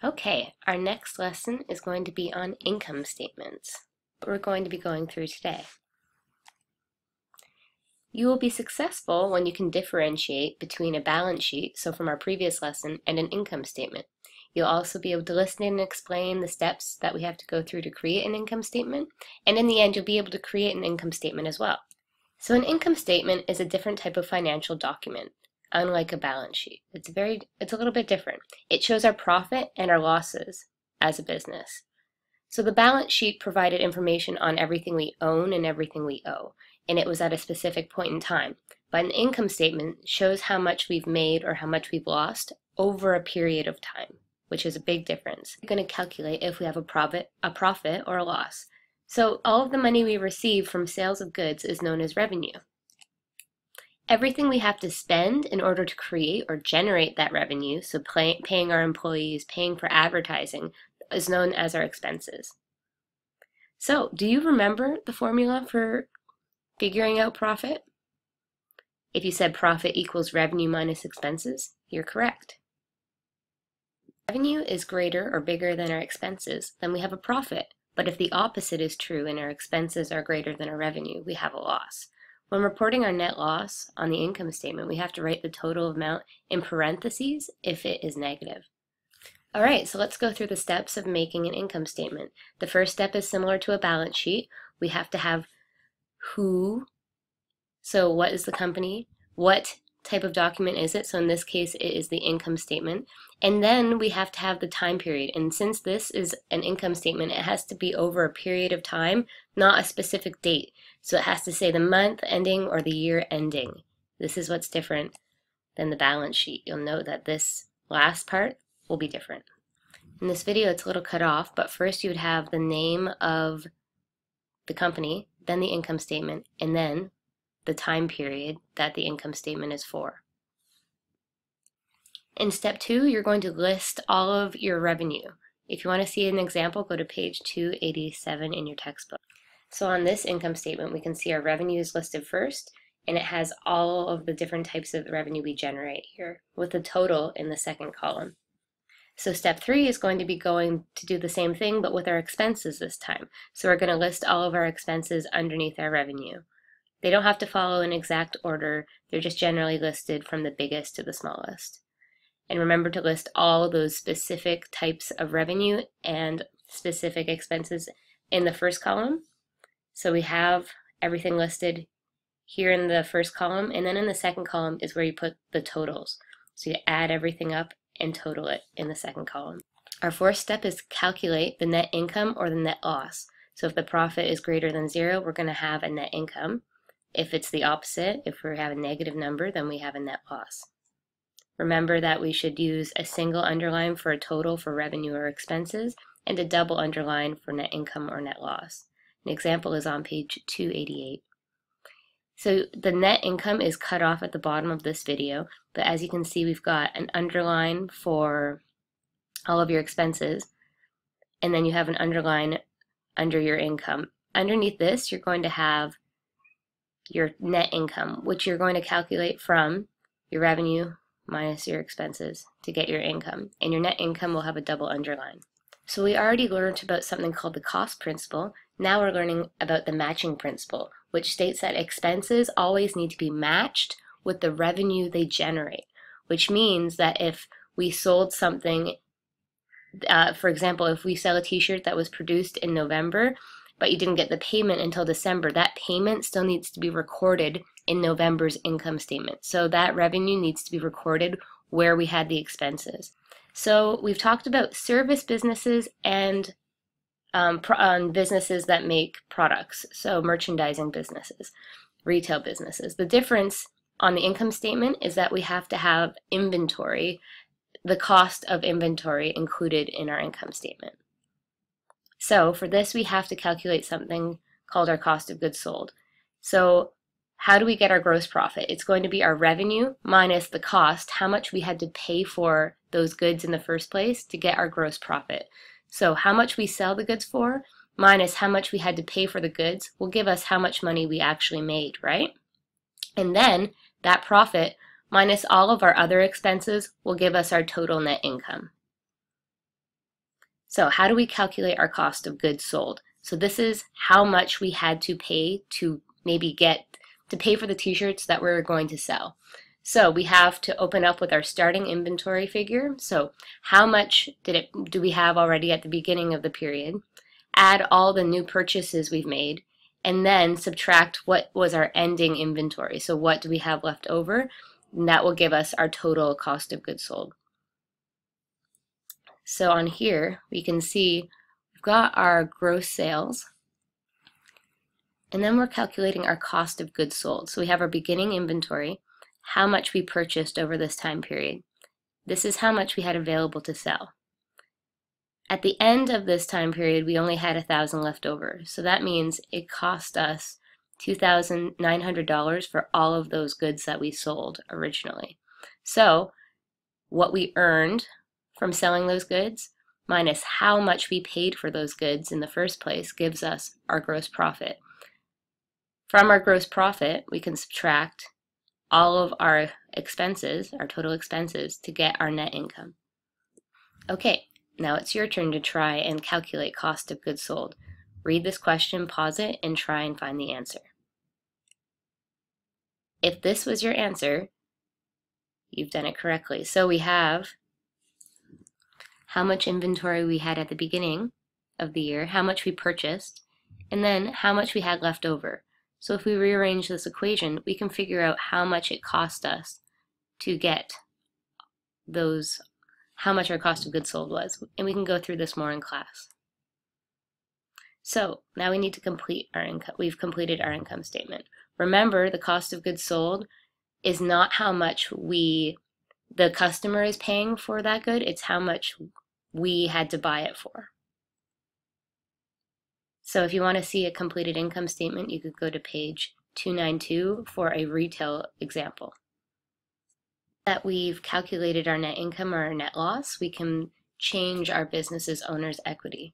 Okay, our next lesson is going to be on income statements. We're going to be going through today. You will be successful when you can differentiate between a balance sheet, so from our previous lesson, and an income statement. You'll also be able to listen and explain the steps that we have to go through to create an income statement, and in the end you'll be able to create an income statement as well. So an income statement is a different type of financial document, unlike a balance sheet. It's a little bit different. It shows our profit and our losses as a business. So the balance sheet provided information on everything we own and everything we owe, and it was at a specific point in time. But an income statement shows how much we've made or how much we've lost over a period of time, which is a big difference. We're going to calculate if we have a profit or a loss. So all of the money we receive from sales of goods is known as revenue. Everything we have to spend in order to create or generate that revenue, so paying our employees, paying for advertising, is known as our expenses. So, do you remember the formula for figuring out profit? If you said profit equals revenue minus expenses, you're correct. Revenue is greater or bigger than our expenses, then we have a profit. But if the opposite is true and our expenses are greater than our revenue, we have a loss. When reporting our net loss on the income statement, we have to write the total amount in parentheses if it is negative. All right, so let's go through the steps of making an income statement. The first step is similar to a balance sheet. We have to have who, so what is the company, what type of document is it, so in this case it is the income statement, and then we have to have the time period, and since this is an income statement, it has to be over a period of time, not a specific date, so it has to say the month ending or the year ending. This is what's different than the balance sheet. You'll note that this last part will be different. In this video it's a little cut off, but first you would have the name of the company, then the income statement, and then the time period that the income statement is for. In step 2, you're going to list all of your revenue. If you want to see an example, go to page 287 in your textbook. So on this income statement, we can see our revenue is listed first, and it has all of the different types of revenue we generate here, with the total in the second column. So step 3 is going to be going to do the same thing, but with our expenses this time. So we're going to list all of our expenses underneath our revenue. They don't have to follow an exact order, they're just generally listed from the biggest to the smallest. And remember to list all of those specific types of revenue and specific expenses in the first column. So we have everything listed here in the first column, and then in the second column is where you put the totals. So you add everything up and total it in the second column. Our fourth step is calculate the net income or the net loss. So if the profit is greater than 0, we're going to have a net income. If it's the opposite, if we have a negative number, then we have a net loss. Remember that we should use a single underline for a total for revenue or expenses and a double underline for net income or net loss. An example is on page 288. So the net income is cut off at the bottom of this video, but as you can see, we've got an underline for all of your expenses, and then you have an underline under your income. Underneath this, you're going to have your net income, which you're going to calculate from your revenue minus your expenses to get your income, and your net income will have a double underline. So we already learned about something called the cost principle. Now we're learning about the matching principle, which states that expenses always need to be matched with the revenue they generate, which means that if we sold something, for example, if we sell a t-shirt that was produced in November, but you didn't get the payment until December, that payment still needs to be recorded in November's income statement. So that revenue needs to be recorded where we had the expenses. So we've talked about service businesses and businesses that make products, so merchandising businesses, retail businesses. The difference on the income statement is that we have to have inventory, the cost of inventory included in our income statement. So for this, we have to calculate something called our cost of goods sold. So how do we get our gross profit? It's going to be our revenue minus the cost, how much we had to pay for those goods in the first place to get our gross profit. So how much we sell the goods for minus how much we had to pay for the goods will give us how much money we actually made, right? And then that profit minus all of our other expenses will give us our total net income. So how do we calculate our cost of goods sold? So this is how much we had to pay to maybe pay for the t-shirts that we're going to sell. So we have to open up with our starting inventory figure. So how much do we have already at the beginning of the period? Add all the new purchases we've made, and then subtract what was our ending inventory. So what do we have left over? And that will give us our total cost of goods sold. So on here, we can see we've got our gross sales, and then we're calculating our cost of goods sold. So we have our beginning inventory, how much we purchased over this time period. This is how much we had available to sell. At the end of this time period, we only had $1,000 left over. So that means it cost us $2,900 for all of those goods that we sold originally. So what we earned from selling those goods minus how much we paid for those goods in the first place gives us our gross profit. From our gross profit, we can subtract all of our expenses, our total expenses, to get our net income. Okay, now it's your turn to try and calculate cost of goods sold. Read this question, pause it, and try and find the answer. If this was your answer, you've done it correctly. So we have how much inventory we had at the beginning of the year, how much we purchased, and then how much we had left over. So if we rearrange this equation, we can figure out how much it cost us to get those, how much our cost of goods sold was. And we can go through this more in class. So now we need to complete our income. We've completed our income statement. Remember, the cost of goods sold is not how much the customer is paying for that good, it's how much we had to buy it for. So if you want to see a completed income statement, you could go to page 292 for a retail example. That we've calculated our net income or our net loss, we can change our business's owner's equity.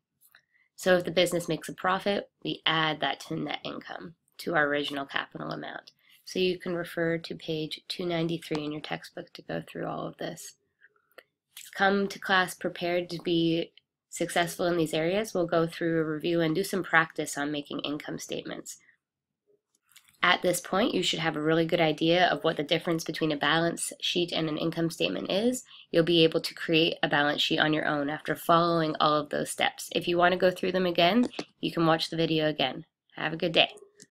So if the business makes a profit, we add that to net income, to our original capital amount. So you can refer to page 293 in your textbook to go through all of this. Come to class prepared to be successful in these areas. We'll go through a review and do some practice on making income statements. At this point, you should have a really good idea of what the difference between a balance sheet and an income statement is. You'll be able to create a balance sheet on your own after following all of those steps. If you want to go through them again, you can watch the video again. Have a good day.